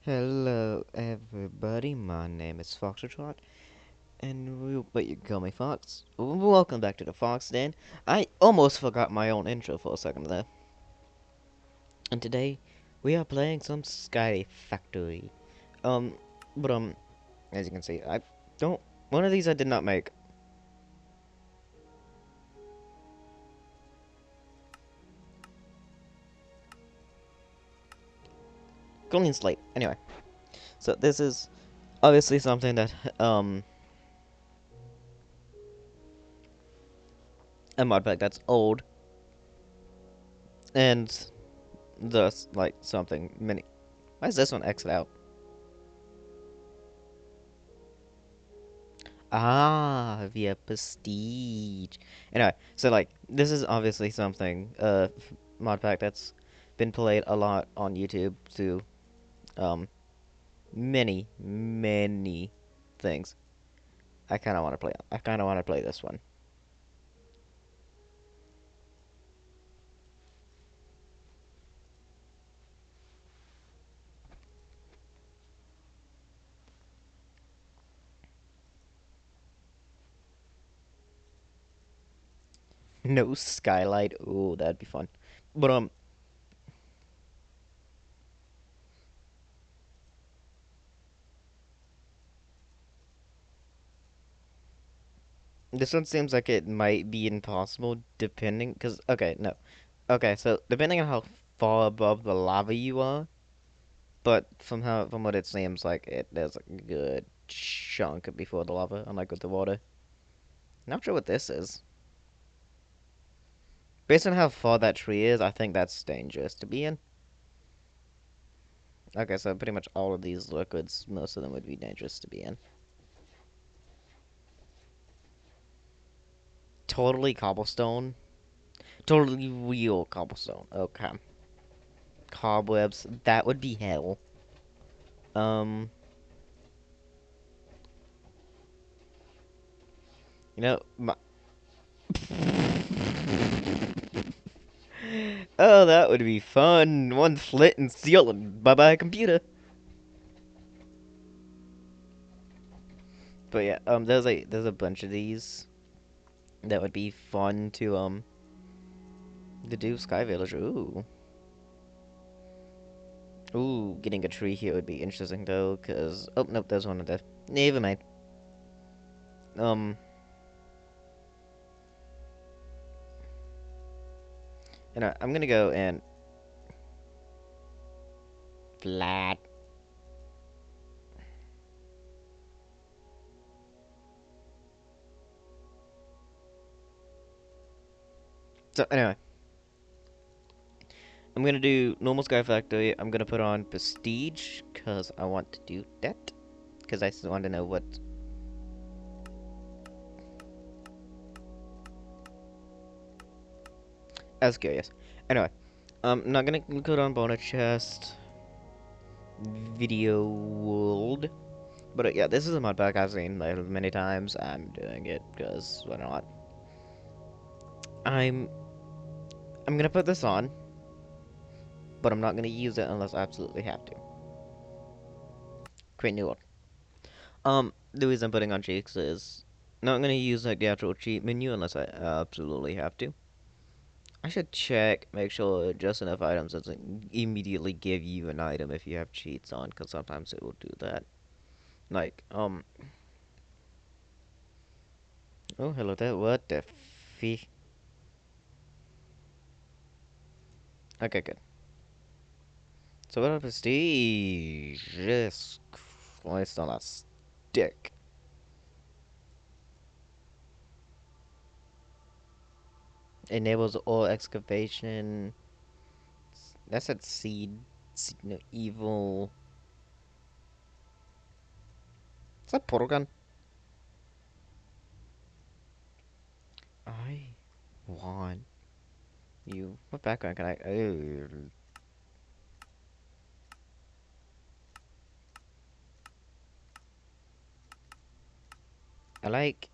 Hello, everybody. My name is Foxtrot, but you can call me Fox. Welcome back to the Fox Den. I almost forgot my own intro for a second there. And today, we are playing some Sky Factory. Um, but as you can see, I don't. One of these I did not make. Clean slate. Anyway, so this is obviously something that a mod pack that's old and thus like something mini. Why is this one X'd out? Ah, via prestige. Anyway, so like this is obviously something mod pack that's been played a lot on YouTube to um many things. I kind of want to play this one. No skylight. Ooh, that'd be fun. But this one seems like it might be impossible depending cuz okay, no. Okay, so depending on how far above the lava you are. But from what it seems like, there's a good chunk before the lava, unlike with the water. Not sure what this is. Based on how far that tree is, I think that's dangerous to be in. Okay, so pretty much all of these liquids, most of them would be dangerous to be in. Totally cobblestone. Totally real cobblestone. Okay. Cobwebs. That would be hell. Um, you know, my... Oh, that would be fun. One flint and steel and bye-bye computer. But yeah, there's a bunch of these that would be fun to do Sky Village. Ooh, getting a tree here would be interesting though, cause oh nope, there's one of the. Never mind. Um, I'm gonna go and flat. So anyway, I'm gonna do normal Sky Factory. I'm gonna put on Prestige, cause I want to do that, cause I just want to know what. I was curious. Anyway, I'm not gonna put on bonus chest, video world. But yeah, this is a mod pack I've seen like, many times. I'm doing it because why not? I'm I'm gonna put this on, but I'm not gonna use it unless I absolutely have to. Create new one. The reason I'm putting on cheeks is not gonna use like the actual cheat menu unless I absolutely have to. I should check, make sure just enough items doesn't immediately give you an item if you have cheats on, because sometimes it will do that. Like, oh hello there. What the fee? Okay, good. So what up, Prestige? Jesus Christ on a stick. Enables all excavation. That's at seed no, evil. Is that portal gun? I want you. What background can I? Oh, I like.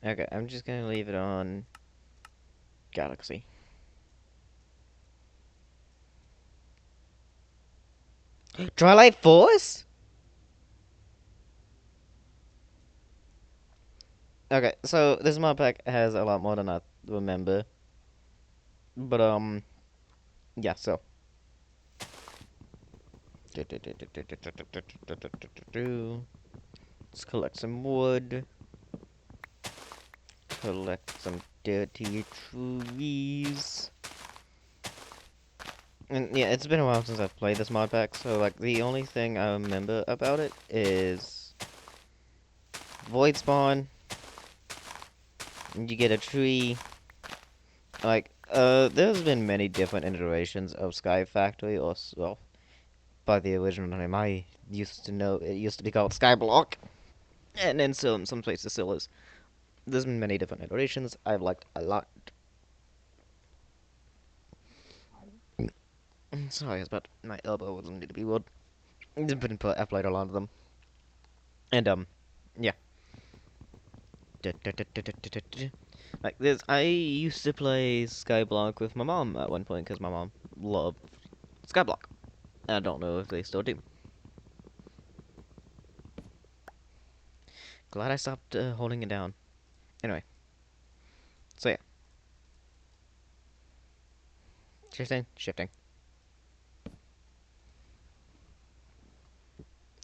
Okay, I'm just gonna leave it on Galaxy. Twilight Force? Okay, so this mod pack has a lot more than I remember. But, yeah, so. Let's collect some wood. Collect some dirty trees. And yeah, it's been a while since I've played this mod pack, so like the only thing I remember about it is void spawn. You get a tree. Like, there's been many different iterations of Sky Factory, or well, by the original name I used to know, it used to be called SkyBlock, and then some places still is. There's been many different iterations I've liked a lot. Sorry, but my elbow wasn't need to be wood. I've played a lot of them, and yeah. Like this, I used to play SkyBlock with my mom at one point because my mom loved SkyBlock. I don't know if they still do. Glad I stopped holding it down. Anyway, so yeah, shifting.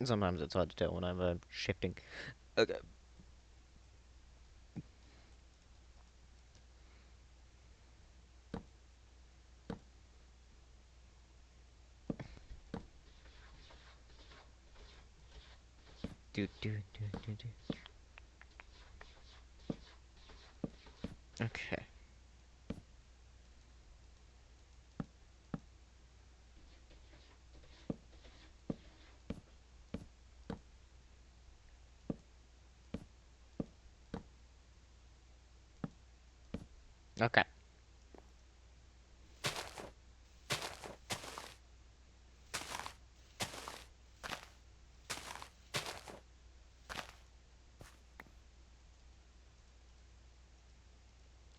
Sometimes it's hard to tell when I'm shifting. Okay. Do. Okay. Okay.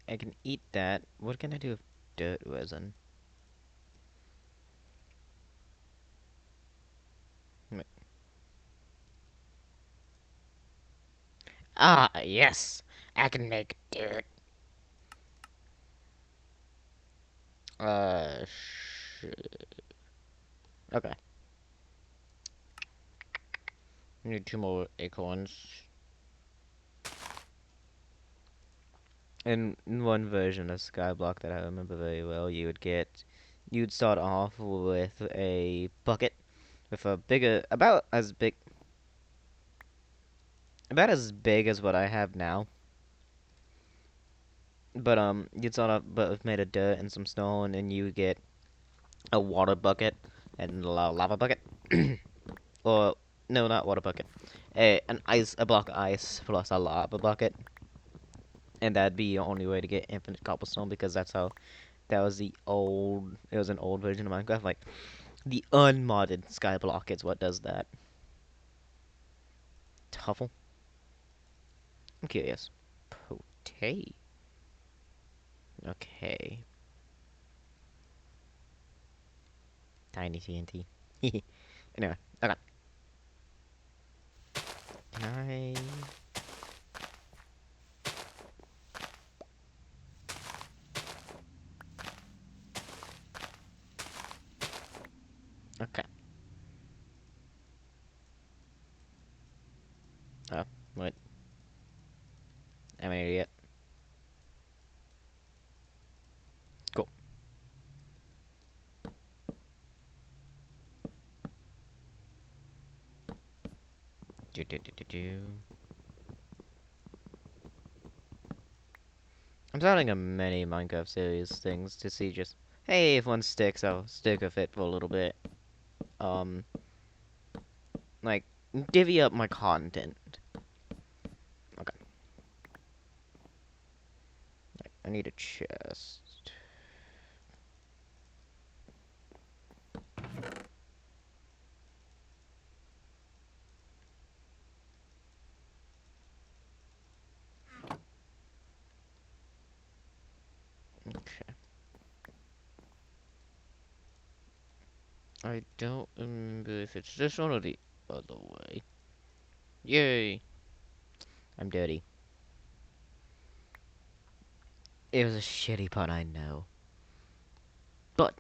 I can eat that. What can I do with dirt resin? Wait. Ah, yes. I can make dirt. Okay. Need 2 more acorns. In one version of Skyblock that I remember very well, you'd start off with a bucket with a bigger, about as big as what I have now. But you'd start off, but made of dirt and some snow, and then you would get a water bucket and a lava bucket, or no, not water bucket, a block of ice plus a lava bucket, and that'd be your only way to get infinite cobblestone because it was an old version of Minecraft. Like the unmodded Skyblock is what does that. Tuffle? I'm curious. Potay. Okay. Tiny TNT. Anyway, okay. Can I? Okay. Oh, wait. I'm an idiot. Cool. Do. I'm starting a mini Minecraft series things to see just, hey, if one sticks, I'll stick with it for a little bit. Um, like, divvy up my content. Okay. I need a chest. Okay. I don't remember if it's this one or the other way. Yay! I'm dirty. It was a shitty pun, I know. But,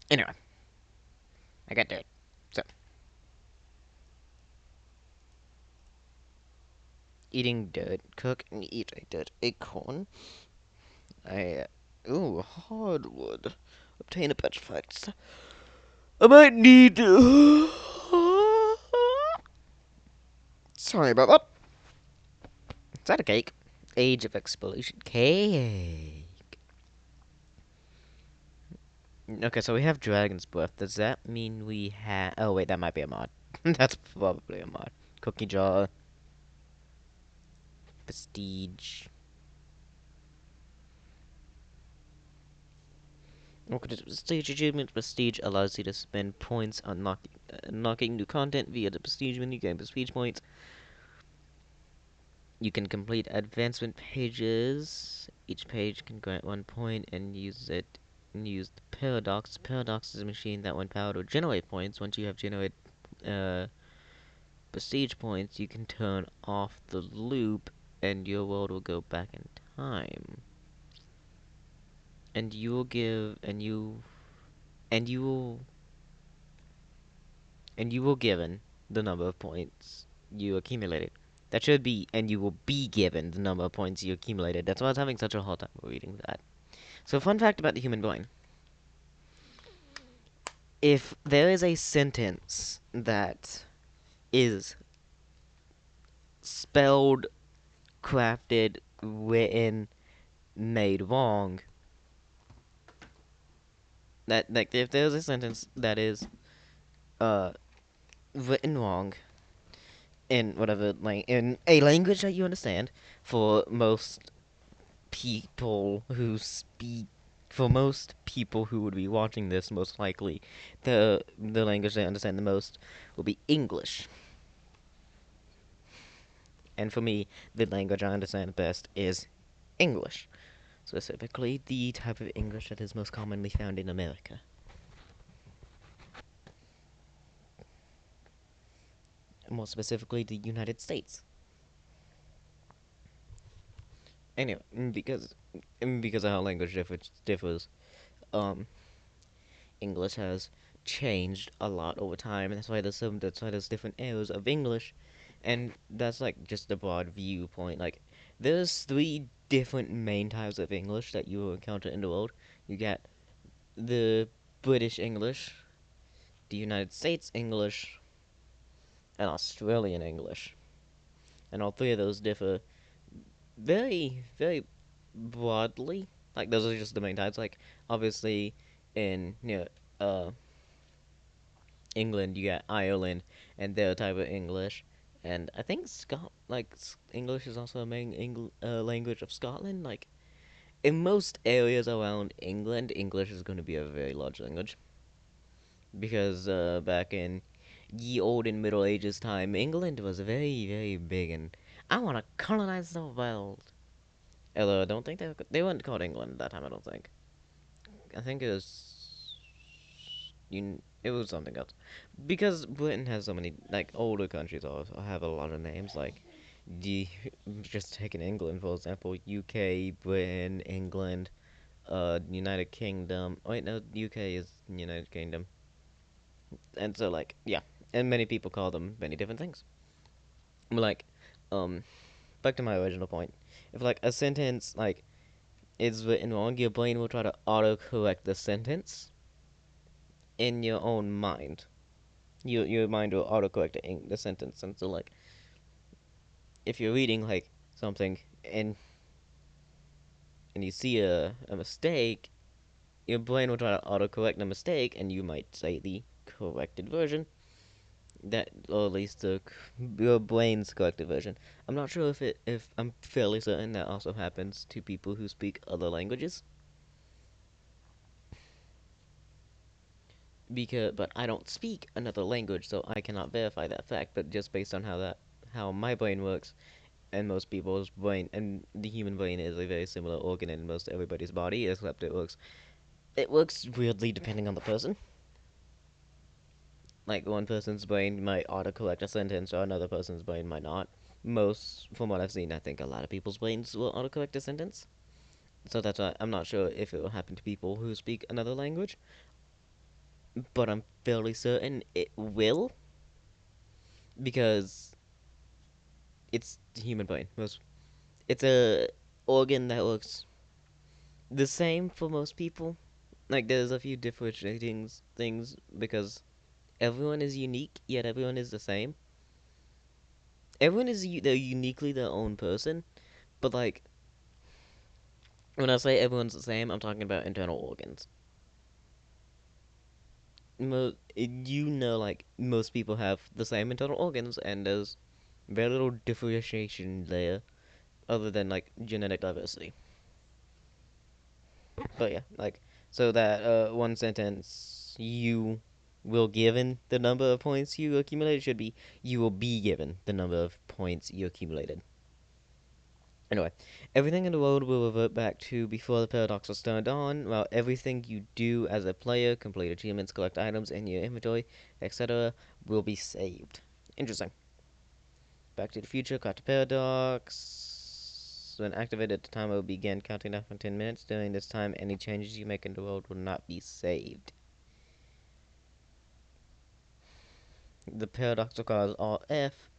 anyway, I got dirt. So, eating dirt, cook and eat a dirt acorn. I, ooh, hardwood. Obtain a petrified. I might need to. Sorry about that. Is that a cake? Age of Explosion. Cake. Okay, so we have Dragon's Breath. Does that mean we have... Oh, wait, that might be a mod. That's probably a mod. Cookie Jar. Prestige. Okay, Prestige achievement. Prestige allows you to spend points unlocking new content via the Prestige menu. Gain Prestige points. You can complete advancement pages. Each page can grant 1 point and use the Paradox. Paradox is a machine that, when powered, will generate points. Once you have generated uh, prestige points, you can turn off the loop, and your world will go back in time. And you will give, and you will given the number of points you accumulated. That should be, and you will be given the number of points you accumulated. That's why I was having such a hard time reading that. So, fun fact about the human brain. If there is a sentence that is spelled, crafted, written, made wrong, that, like, if there's a sentence that is uh written wrong in whatever, like, in a language that you understand, for most people who speak, for most people who would be watching this, most likely the language they understand the most will be English. And for me, the language I understand best is English, specifically the type of English that is most commonly found in America. More specifically, the United States. Anyway, because of how language differs, um, English has changed a lot over time, and that's why there's different eras of English, and that's like just a broad viewpoint. Like, there's three different main types of English that you will encounter in the world. You got the British English, the United States English, and Australian English. And all three of those differ very, very broadly. Like, those are just the main types. Like, obviously, in, England, you got Ireland and their type of English. And I think English is also a main language of Scotland. Like, in most areas around England, English is going to be a very large language. Because back in ye olden Middle Ages time, England was very, very big, and I want to colonize the world. Although I don't think they weren't called England at that time. I don't think. I think it was something else. Because Britain has so many, like, older countries also have a lot of names, like the just taking England for example, UK, Britain, England, United Kingdom. Oh, wait, no, UK is United Kingdom. And so, like, yeah, and many people call them many different things. Like, um, back to my original point. If, like, a sentence, like, is written wrong, your brain will try to auto-correct the sentence in your own mind. Your mind will autocorrect the sentence, and so, like, if you're reading, like, something and you see a mistake, your brain will try to autocorrect the mistake, and you might say the corrected version. That, or at least your brain's corrected version. I'm not sure if I'm fairly certain that also happens to people who speak other languages. But I don't speak another language, so I cannot verify that fact. But just based on how my brain works, and most people's brain, and the human brain is a very similar organ in most everybody's body, except it works weirdly depending on the person. Like one person's brain might autocorrect a sentence, or another person's brain might not. Most, from what I've seen, I think a lot of people's brains will autocorrect a sentence. So that's why I'm not sure if it will happen to people who speak another language, but I'm fairly certain it will because it's the human brain. It's a organ that works the same for most people. Like there's a few differentiating things because everyone is unique, yet everyone is the same. Everyone is they're uniquely their own person, but like when I say everyone's the same, I'm talking about internal organs. Like most people have the same internal organs, and there's very little differentiation there, other than like genetic diversity. But yeah, like so that one sentence you will given the number of points you accumulated should be you will be given the number of points you accumulated. Anyway, everything in the world will revert back to before the paradox was turned on, while everything you do as a player, complete achievements, collect items in your inventory, etc., will be saved. Interesting. Back to the future, cut to paradox. When activated, the timer will begin counting down for 10 minutes. During this time, any changes you make in the world will not be saved. The paradox requires all F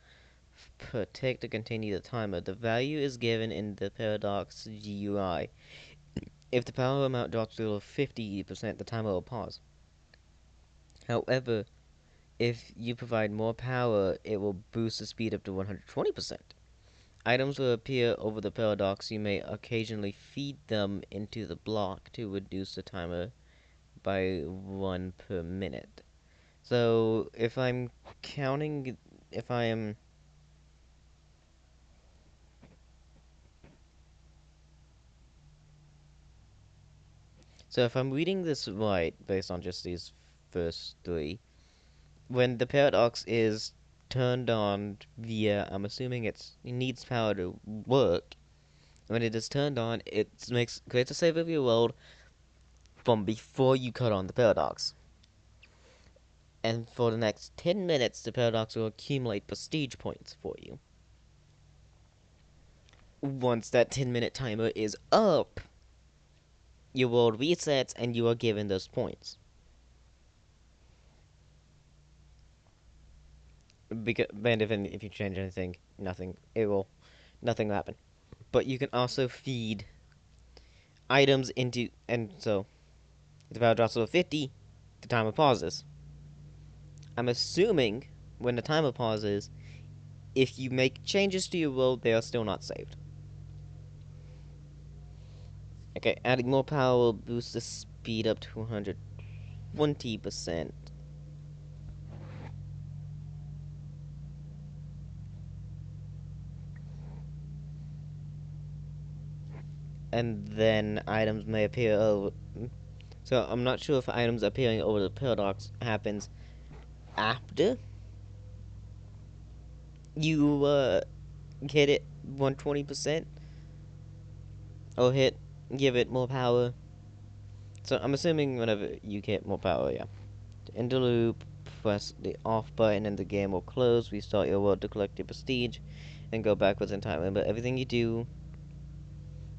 protect to continue the timer. The value is given in the paradox GUI. If the power amount drops below 50%, the timer will pause. However, if you provide more power, it will boost the speed up to 120%. Items will appear over the paradox. You may occasionally feed them into the block to reduce the timer by 1 per minute. So if I'm counting, if I am, so if I'm reading this right, based on just these first three, when the paradox is turned on via, I'm assuming it needs power to work. When it is turned on, it creates a save of your world from before you cut on the paradox. And for the next 10 minutes, the paradox will accumulate prestige points for you. Once that 10-minute timer is up, your world resets and you are given those points. Because, and if you change anything, nothing will happen. But you can also feed items into, and so if the power drops below 50, the timer pauses. I'm assuming when the timer pauses, if you make changes to your world, they are still not saved. Okay, adding more power will boost the speed up to 120%. And then items may appear over. So I'm not sure if items appearing over the paradox happens after you hit it 120% or give it more power. So I'm assuming whenever you get more power, yeah. To end the loop, press the off button and the game will close. Restart your world to collect your prestige and go backwards in time. Remember, everything you do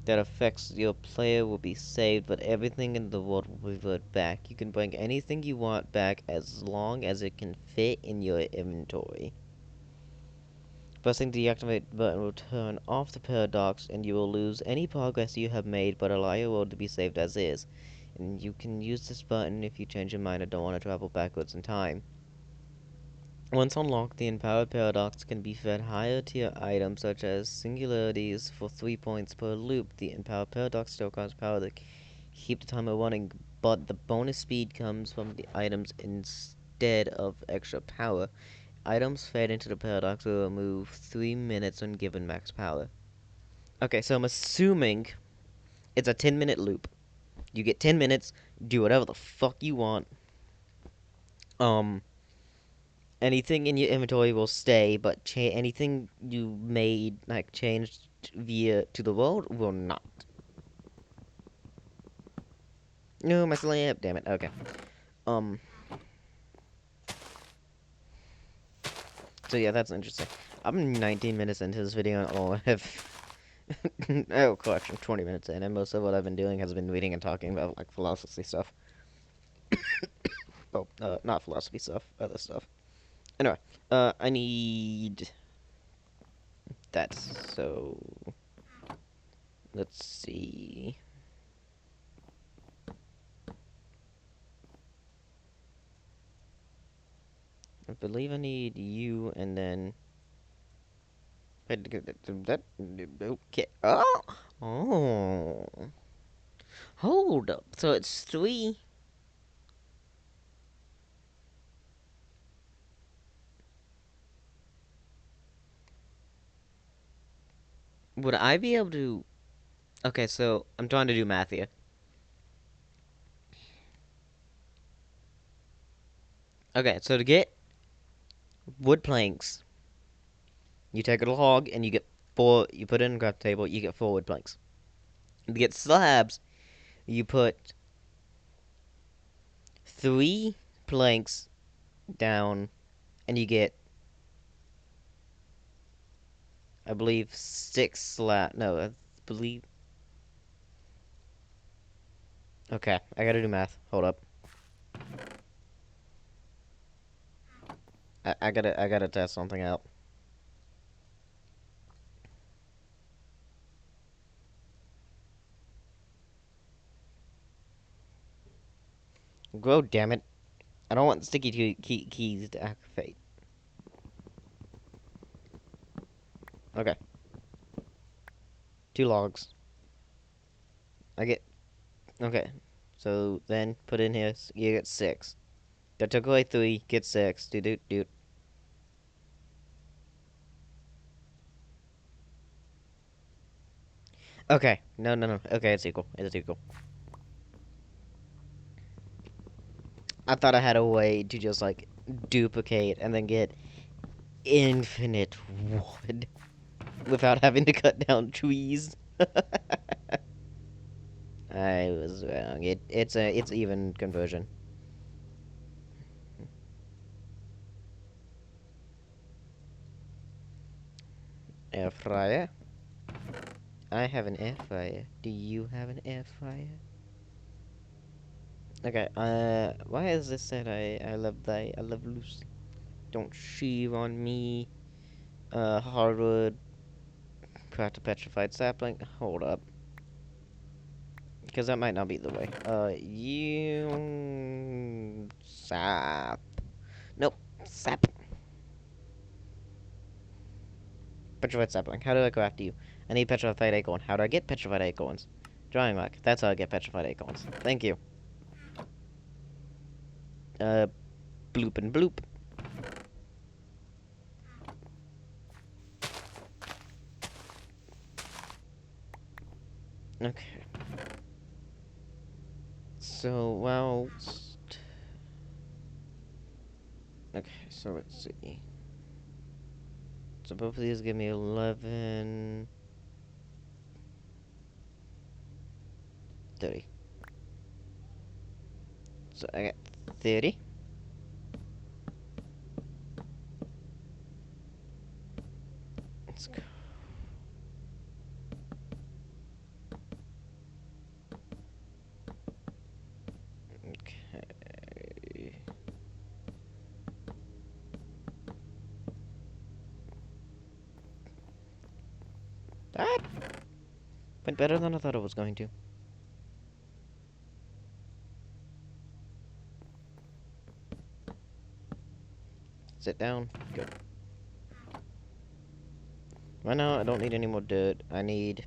that affects your player will be saved, but everything in the world will revert back. You can bring anything you want back as long as it can fit in your inventory. Pressing the deactivate button will turn off the paradox and you will lose any progress you have made but allow your world to be saved as is. And you can use this button if you change your mind and don't want to travel backwards in time. Once unlocked, the empowered paradox can be fed higher tier items such as singularities for 3 points per loop. The empowered paradox still costs power to keep the timer running, but the bonus speed comes from the items instead of extra power. Items fed into the paradox will remove 3 minutes when given max power. Okay, so I'm assuming it's a 10-minute loop. You get 10 minutes, do whatever the fuck you want. Um, anything in your inventory will stay, but anything you made, like, changed via to the world will not. No, my lamp, damn it, okay. Um, So yeah, that's interesting. I'm 19 minutes into this video and all I have oh collection 20 minutes in, and most of what I've been doing has been reading and talking about like philosophy stuff. Oh, not philosophy stuff, other stuff. Anyway, I need that. So let's see. I believe I need you, and then that. Okay. Oh. Hold up. So it's 3. Would I be able to? Okay, so I'm trying to do math here. Okay, so to get wood planks, you take a log and you get 4. You put it in a craft table. You get 4 wood planks. To get slabs, you put 3 planks down, and you get, I believe, 6 slab. No, I believe. Okay, I gotta do math. Hold up. I gotta test something out. Go, damn it! I don't want sticky keys to activate. Okay, 2 logs. I get okay. So then put in here. You get 6. That took away 3. Get 6. Do do do. Okay. No, no, no. Okay, it's equal. It's equal. I thought I had a way to just like duplicate and then get infinite wood without having to cut down trees. I was wrong. It's even conversion. Air fryer. I have an air fryer. Do you have an air fryer? Okay. Why is this said I love thy I love Lucy? Don't sheave on me. Hardwood. Craft a petrified sapling. Hold up. Because that might not be the way. You sap. Nope. Sap. Petrified sapling. How do I craft you? I need petrified acorn. How do I get petrified acorns? Drawing rack. That's how I get petrified acorns. Thank you. Uh, bloop and bloop. Okay. So, well... Okay, so let's see. So both of these give me 11... 30. So I got 30. Let's go. Okay. That went better than I thought it was going to. Sit down. Good. Right now, I don't need any more dirt. I need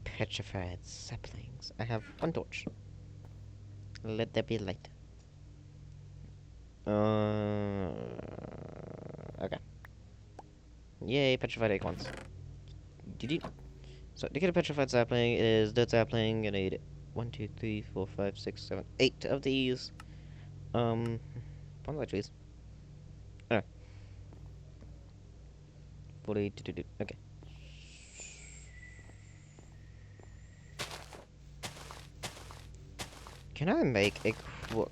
petrified saplings. I have 1 torch. Let there be light. Okay. Yay, petrified acorns. Did you? So to get a petrified sapling is dirt sapling. I need 1, 2, 3, 4, 5, 6, 7, 8 of these. Bonsai trees. Okay. 40. Okay. Can I make a crook?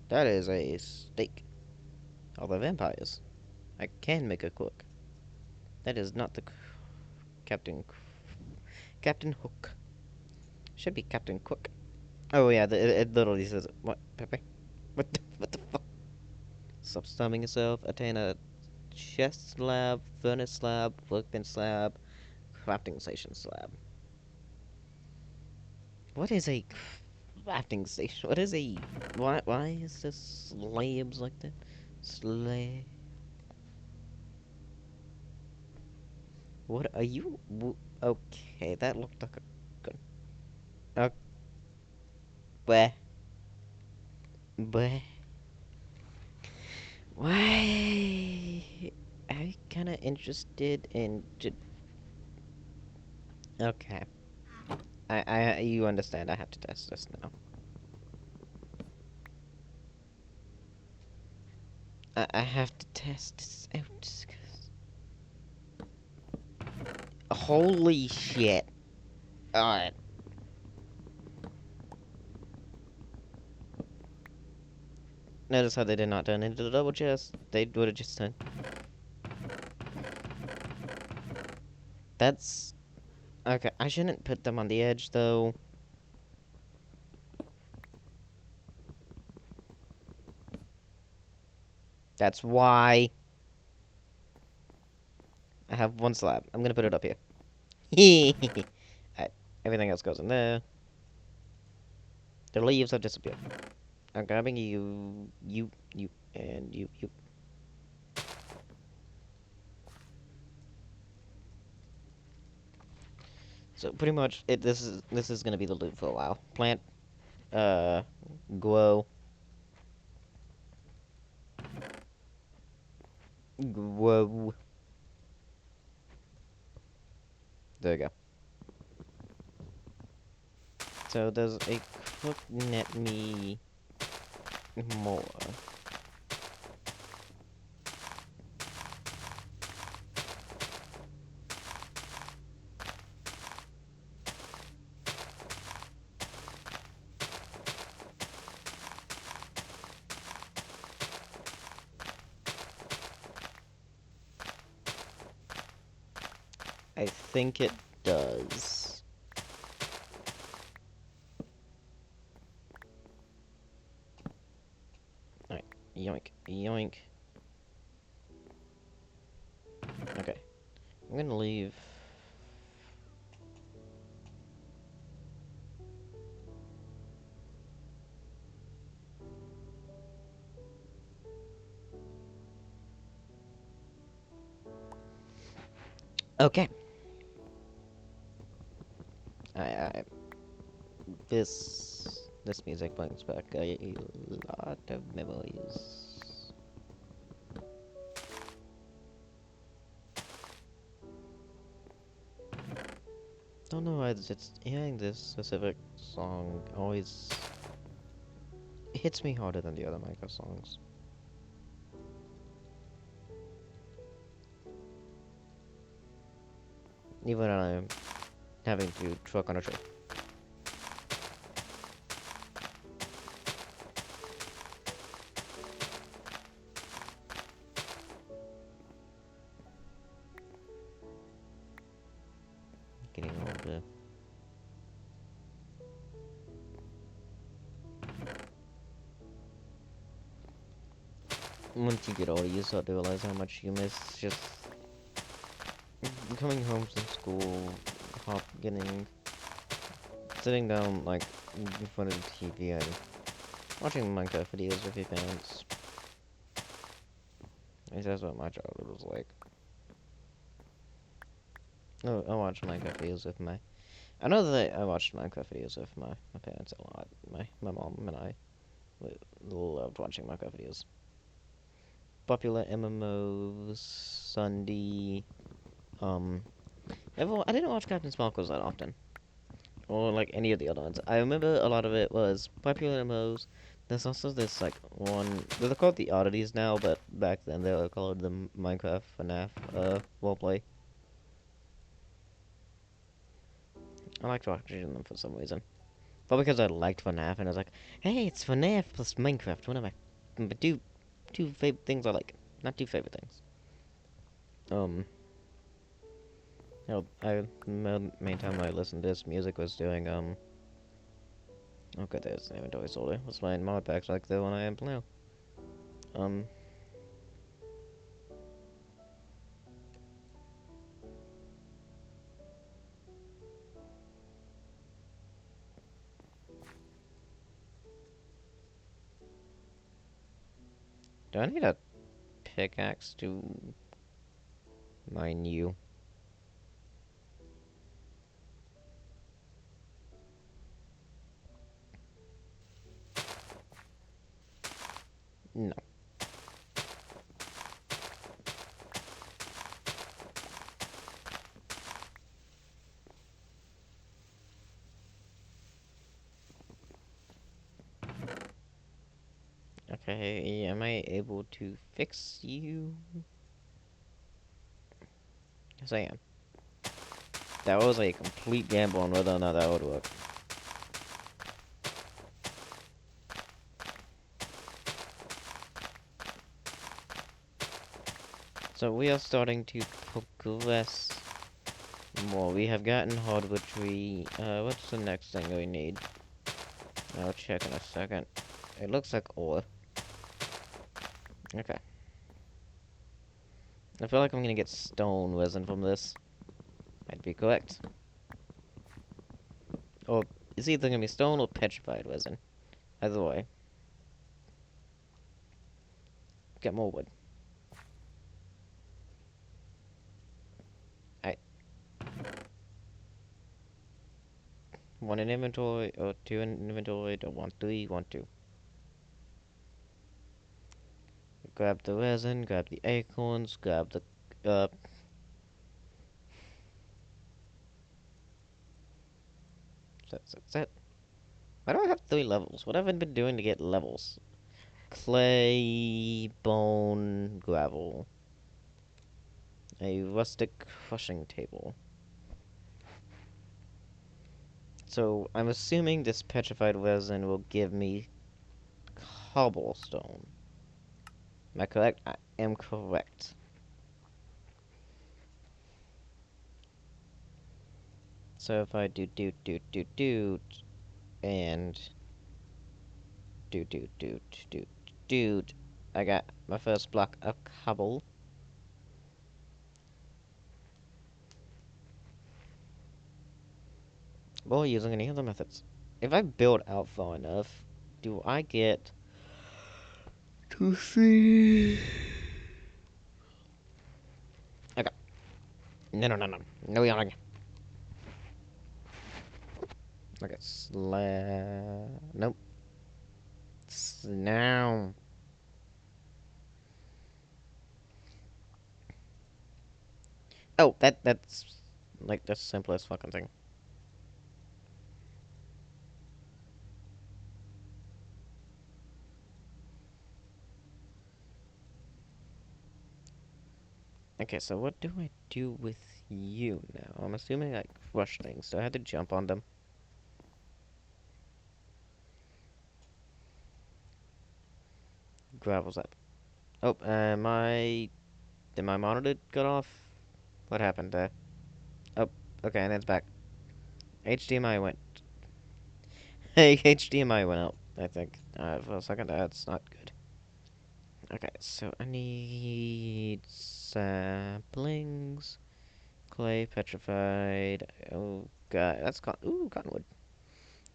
That is a steak. All the vampires. I can make a cook. That is not the Captain Captain Hook. Should be Captain Cook. Oh yeah, it literally says what Pepe? What the fuck? Stop stumbling yourself. Attain a chest slab, furnace slab, workbench slab, crafting station slab. What is a crafting station? What is a why is this slabs like that? Slab. What are you? Okay, that looked like a good. Uh, bleh, bleh. Why? I'm kind of interested in. Okay, you understand? I have to test this now. I have to test this out. Holy shit! Alright. Notice how they did not turn into the double chest. They would have just turned. That's okay. I shouldn't put them on the edge though. That's why I have one slab. I'm gonna put it up here. Alright, everything else goes in there. The leaves have disappeared. I'm grabbing and you. So pretty much, this is gonna be the loop for a while. Plant, uh, grow, grow. There we go. So there's a quick net me more. I think it does. Alright, yoink, yoink. Okay, I'm gonna leave. Okay. I this music brings back a lot of memories. Don't know why it's hearing this specific song always hits me harder than the other Minecraft songs. Even when I'm having to truck on a trip. Getting older. Once you get older, you start to realize how much you miss just coming home from school, sitting down like in front of the TV and watching Minecraft videos with your parents. At least that's what my childhood was like. Oh, I watched Minecraft videos with my. I know that I watched Minecraft videos with my parents a lot. My mom and I loved watching Minecraft videos. Popular MMOs, Sunday, I didn't watch Captain Sparkles that often, or like any of the other ones. I remember a lot of it was popular MMOs. There's also this like one. They're called the oddities now, but back then they were called the Minecraft FNAF roleplay. I liked watching them for some reason. Probably because I liked FNAF, and I was like, hey, it's FNAF plus Minecraft. One of my two favorite things I like. Not two favorite things. Main time I listened to this music was doing, okay, there's the inventory sorter. Let's find mod packs like the one I am now. Um, do I need a pickaxe to mine you? No. Okay, am I able to fix you? Yes, I am. That was a complete gamble on whether or not that would work. So we are starting to progress more. We have gotten hardwood tree. What's the next thing we need? I'll check in a second. It looks like ore. Okay. I feel like I'm gonna get stone resin from this. Might be correct. Or it's either gonna be stone or petrified resin. Either way. Get more wood. Alright. One in inventory, or two in inventory, don't want three, want two. Grab the resin, grab the acorns, grab the, that's it. Why do I have 3 levels? What have I been doing to get levels? Clay, bone, gravel. A rustic crushing table. So, I'm assuming this petrified resin will give me cobblestone. Am I correct? I am correct. So if I do, and do, I got my first block of cobble. Or using any other methods. If I build out far enough, do I get to see? Okay. No. No yawning. Okay, nope. Now. Oh, that's like the simplest fucking thing. Okay, so what do I do with you now? I'm assuming I crush things, so I had to jump on them. Gravel's up. Oh, did my monitor cut off? What happened there? Oh, okay, and it's back. HDMI went. Hey, HDMI went out, I think. For a second, that's not good. Okay, so I need saplings, clay, petrified. Oh god, that's cottonwood.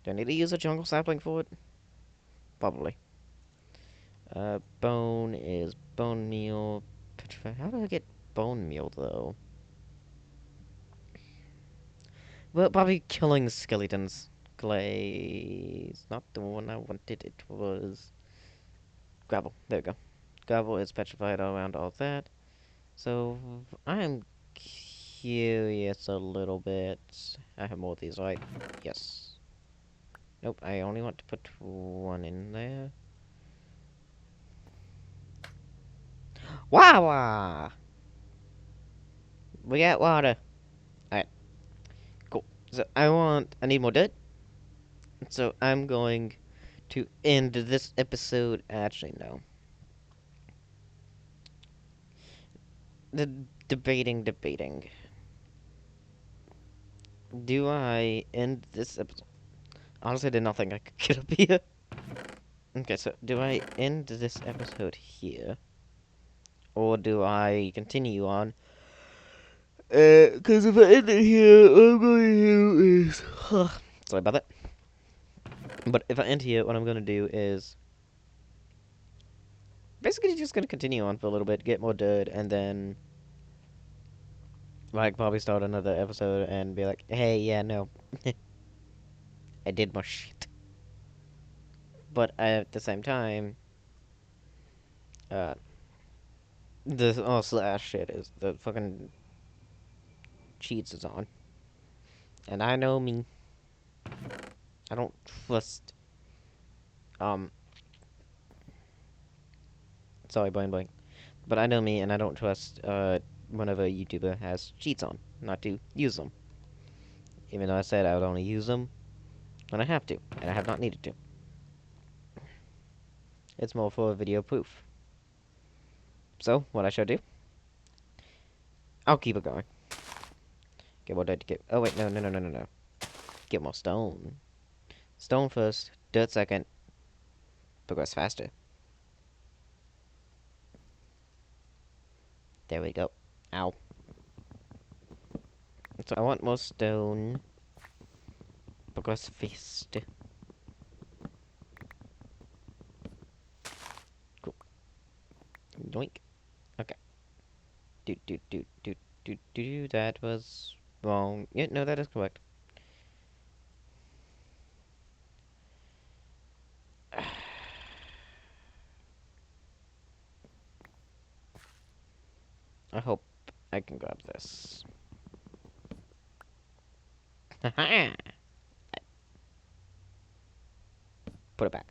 Do I need to use a jungle sapling for it? Probably. Bone is bone meal. Petrified. How do I get bone meal though? Well, probably killing skeletons. Glaze. Not the one I wanted. It was gravel. There we go. Gravel is petrified all around all that. So I'm curious a little bit. I have more of these, right? Yes. Nope. I only want to put one in there. Wow! We got water. Alright. Cool. So I need more dirt. So I'm going to end this episode. Actually, no. The debating. Do I end this episode? Honestly, I did not think I could get up here. Okay, so do I end this episode here? Or do I continue on? Because if I end it here, what I'm going to do is... Sorry about that. But if I end here, what I'm going to do is... Basically just going to continue on for a little bit, get more dirt, and then... Like, probably start another episode and be like, hey, yeah, no. I did more shit. But at the same time, uh, the slash shit is the fucking cheats is on. And I know me. I don't trust, um, sorry, Blaine Blaine. But I know me, and I don't trust, whenever a YouTuber has cheats on, not to use them. Even though I said I would only use them when I have to, and I have not needed to. It's more for video proof. So, what I should do, I'll keep it going. Get more dirt to get. Oh, wait, no. Get more stone. Stone first, dirt second, progress faster. There we go. Ow. So I want more stone. Progress fast. Cool. Doink. Okay. Do. That was wrong. Yeah, no, that is correct. I hope I can grab this. Haha! Put it back.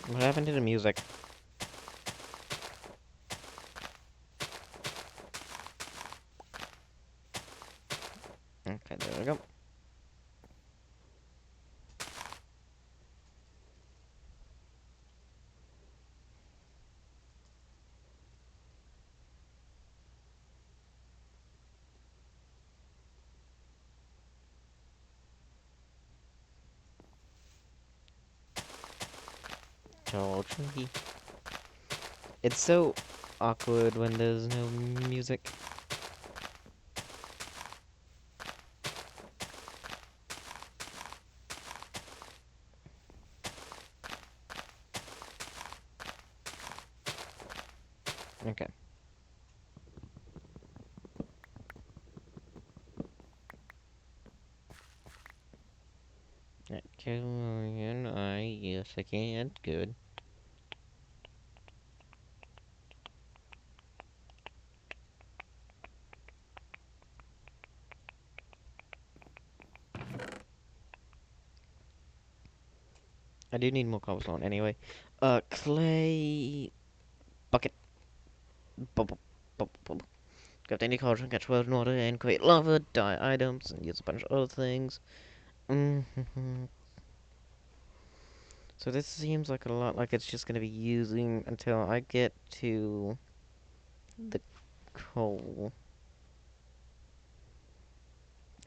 What happened to the music? Okay, there we go. Totally. It's so awkward when there's no music. Okay. Can I? Yes, I can. Good. I do need more cobblestone anyway. Clay bucket. Bubble. Bubble. Got any cauldron, catch world in water, and create lava, dye items, and use a bunch of other things. So this seems like a lot like it's just gonna be using until I get to the coal.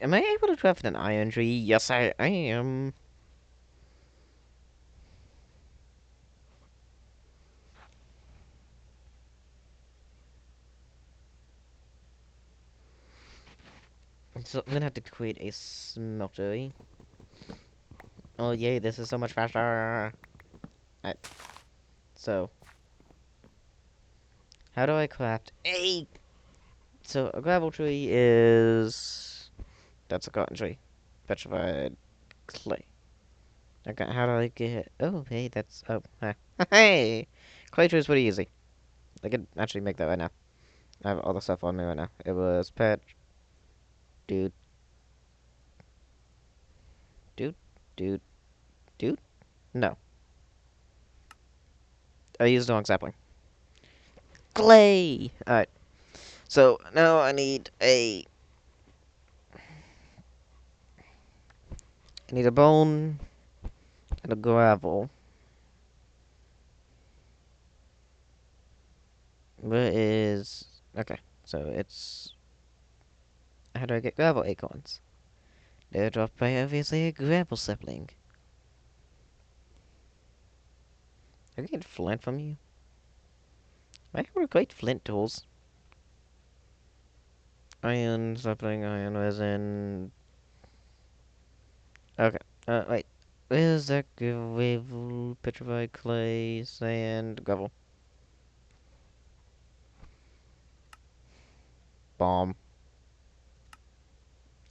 Am I able to craft an iron tree? Yes, I am. So I'm gonna have to create a smeltery. Oh yay, this is so much faster. I, so, how do I craft a... So, a gravel tree is... That's a cotton tree. Petrified clay. Okay, how do I get... Oh, hey, that's... Oh, huh. Hey! Clay tree is pretty easy. I could actually make that right now. I have all the stuff on me right now. It was pet... Dude. dude, dude. No, I used the wrong sapling. Clay. All right. So now I need a bone and a gravel. Where is okay? So it's how do I get gravel acorns? They're dropped by obviously a gravel sapling. I can get flint from you. I can great flint tools. Iron sapling, iron resin. Okay. Wait. Where's that gravel? Petrified clay, sand, gravel. Bomb.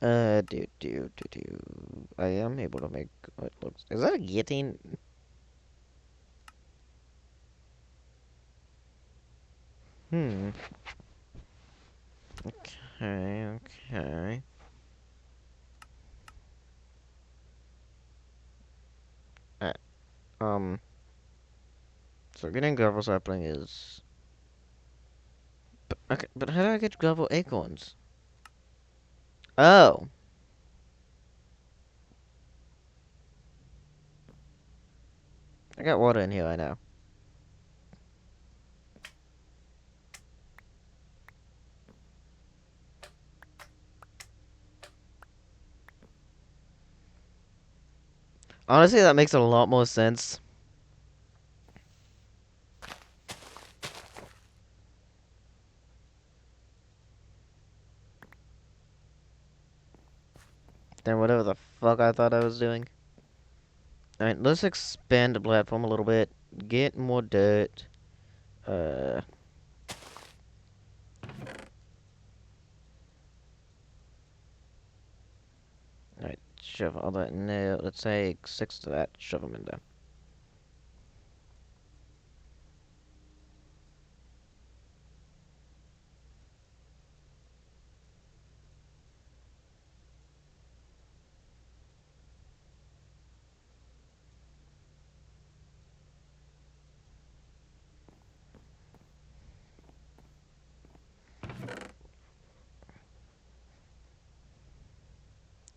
Do. I am able to make what looks. Is that a guillotine? Hmm. Okay. Alright. Um. So getting gravel sapling is. Okay, but how do I get gravel acorns? Oh. I got water in here, I know. Honestly, that makes a lot more sense. Than whatever the fuck I thought I was doing. Alright, let's expand the platform a little bit. Get more dirt. Uh. Alright, shove all that in there. Let's take 6 to that. Shove them in there.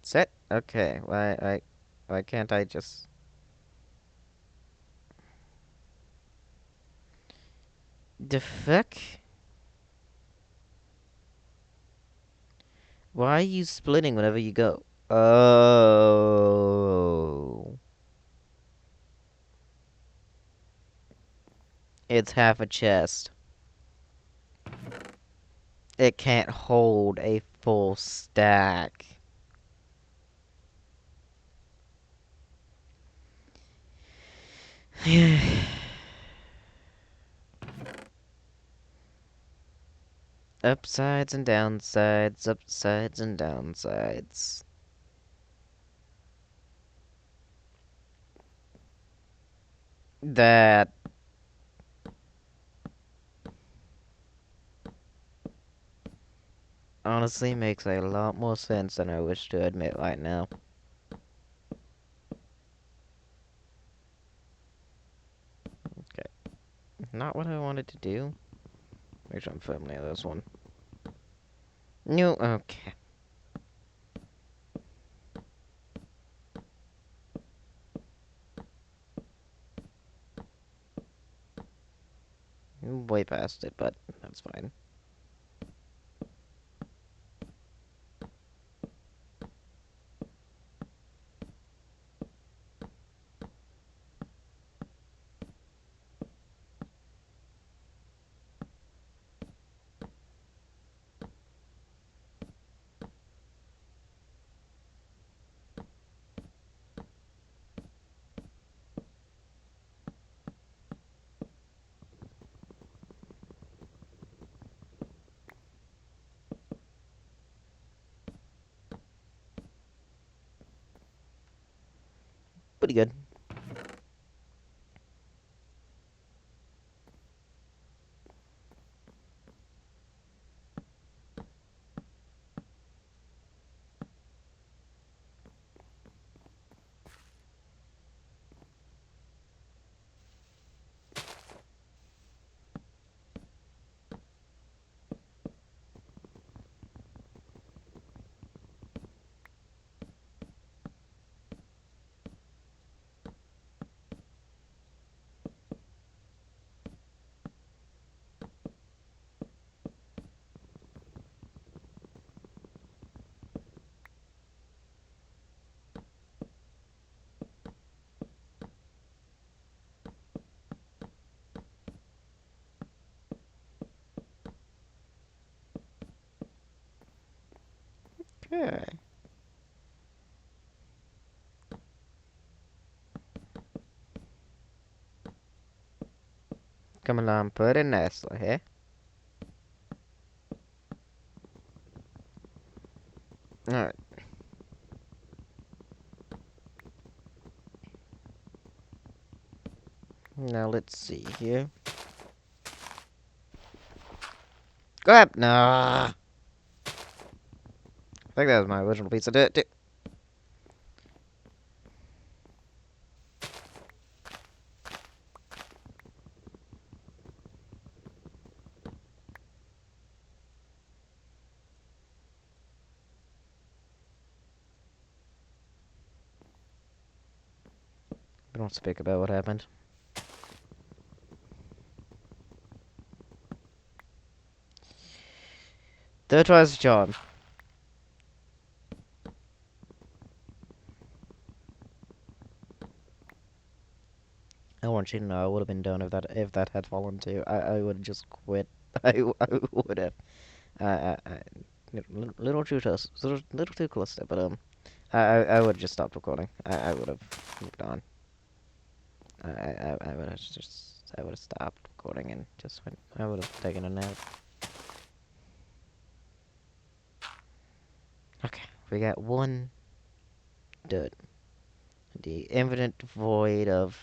Set? Okay, why can't I just... The fuck? Why are you splitting whenever you go? Oh. It's half a chest. It can't hold a full stack. Upsides and downsides, upsides and downsides. That honestly makes a lot more sense than I wish to admit right now. Okay, not what I wanted to do. Make sure I'm firmly on this one. No, okay. Way past it, but that's fine. Pretty good. Okay. Come along, pretty nicely, eh? Alright. Now let's see here. Grab! Nah! I think that was my original pizza. We don't speak about what happened. Third tries the charm. I want you to know I would have been done if that had fallen too. I would have just quit. I would have. Little too close, little too close there, but I would have just stopped recording. I would have moved on. I would have I would have stopped recording and just went. I would have taken a nap. Okay, we got one dud. The infinite void of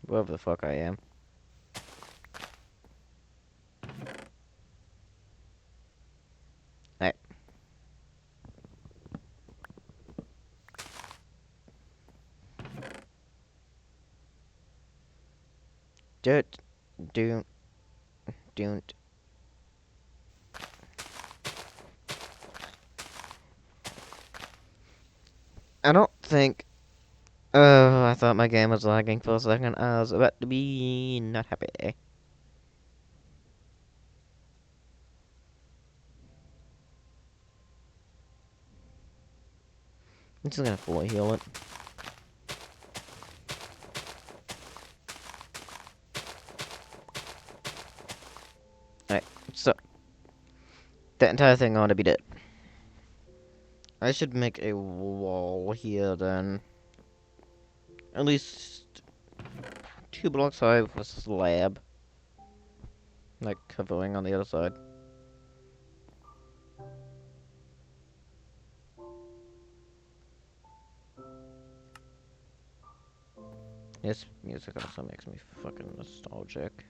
wherever the fuck I am. Alright. Don't, don't, don't. I don't think. Oh, I thought my game was lagging for a second. I was about to be not happy. I'm just gonna fully heal it. Alright, so that entire thing ought to be dead. I should make a wall here then. At least 2 blocks high with a slab. Like covering on the other side. This music also makes me fucking nostalgic.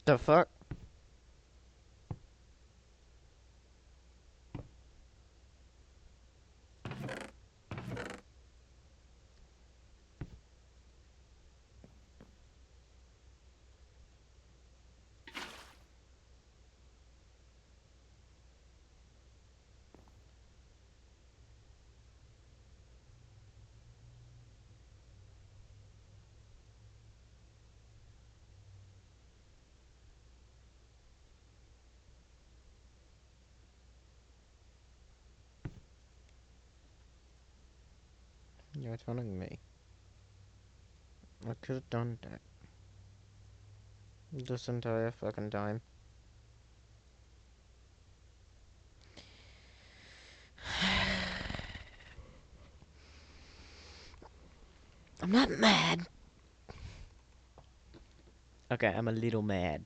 The fuck? You're telling me. I could have done that. This entire fucking time. I'm not mad. Okay, I'm a little mad.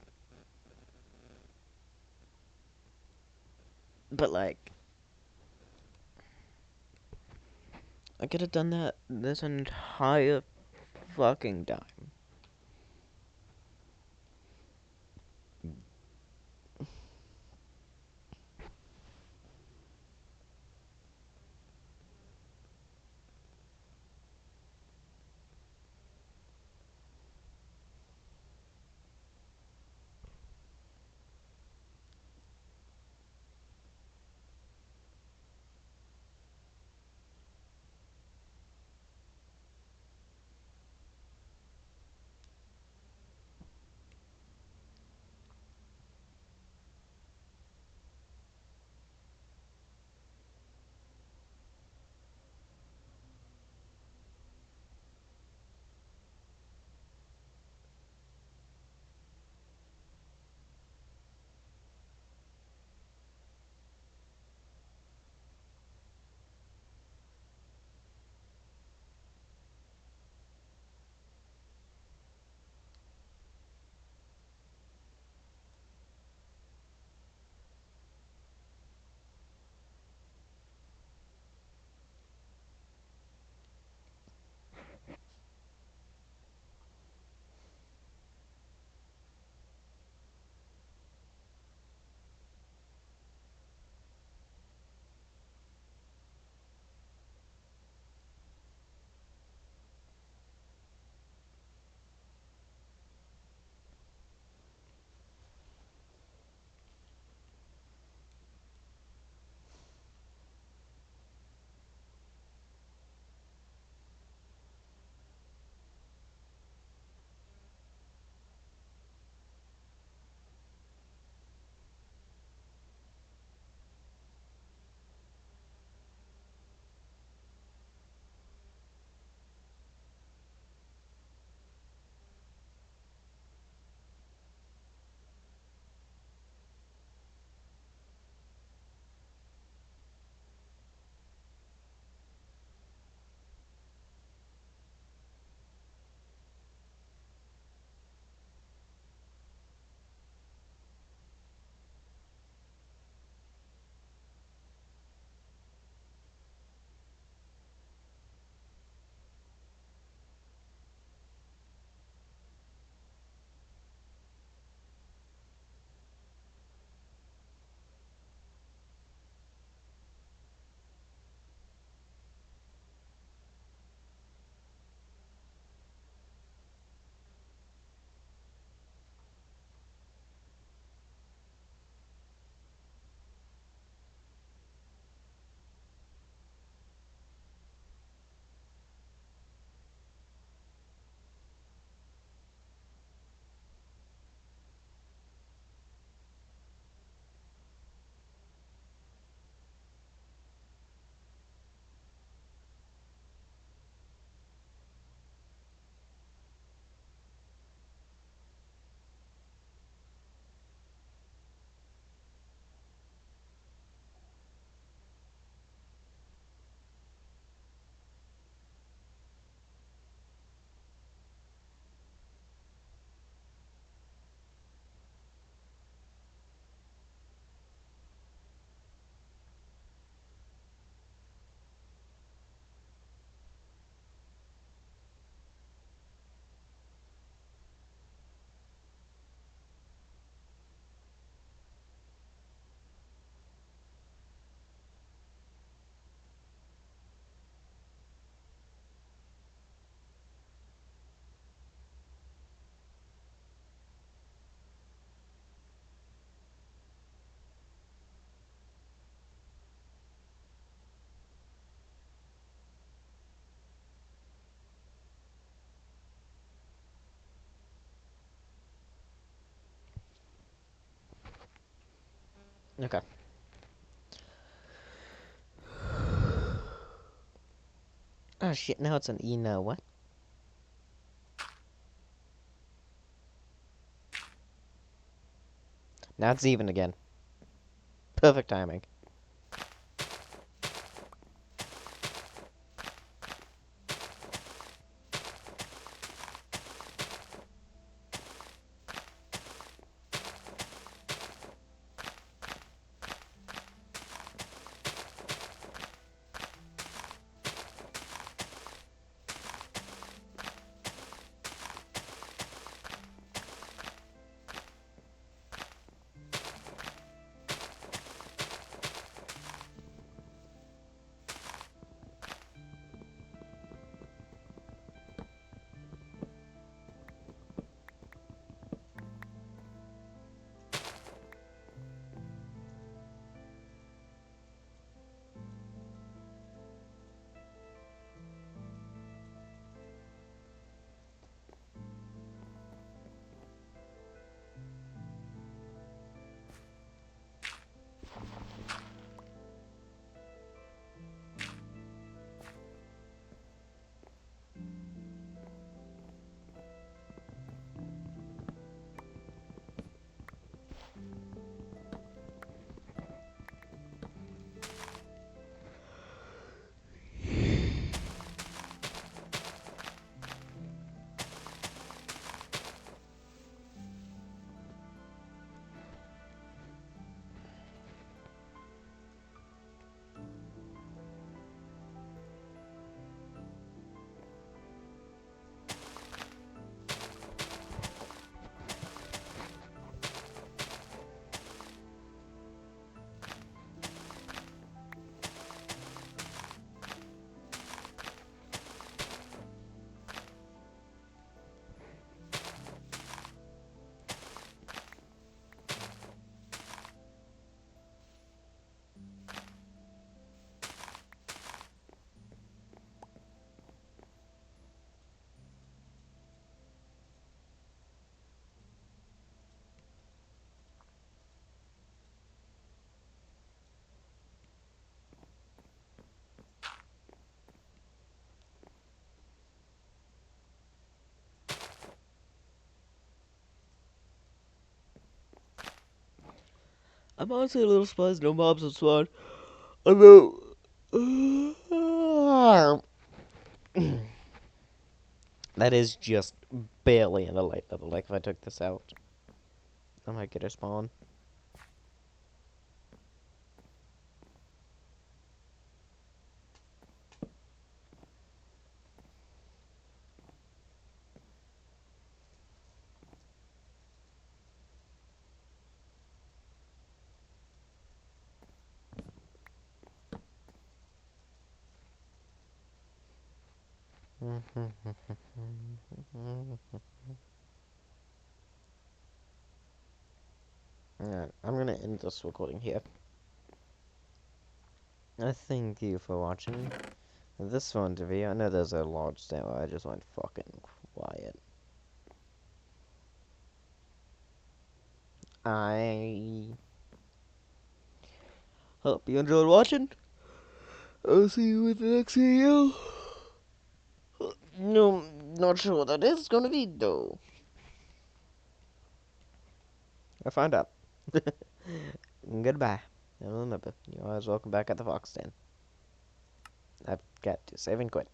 But like, I could have done that this entire fucking time. Okay. Oh shit, now it's an E now. What? Now it's even again. Perfect timing. I'm honestly a little surprised no mobs have spawned. Although, that is just barely in the light level. Like if I took this out, I might get a spawn. Alright, I'm gonna end this recording here. I thank you for watching this one to be. I know there's a large tower. I just went fucking quiet. I hope you enjoyed watching. I'll see you in the next video. No, not sure what that is gonna be though. I'll find out. Goodbye. And remember, you're always welcome back at the Fox Den. I've got to save and quit.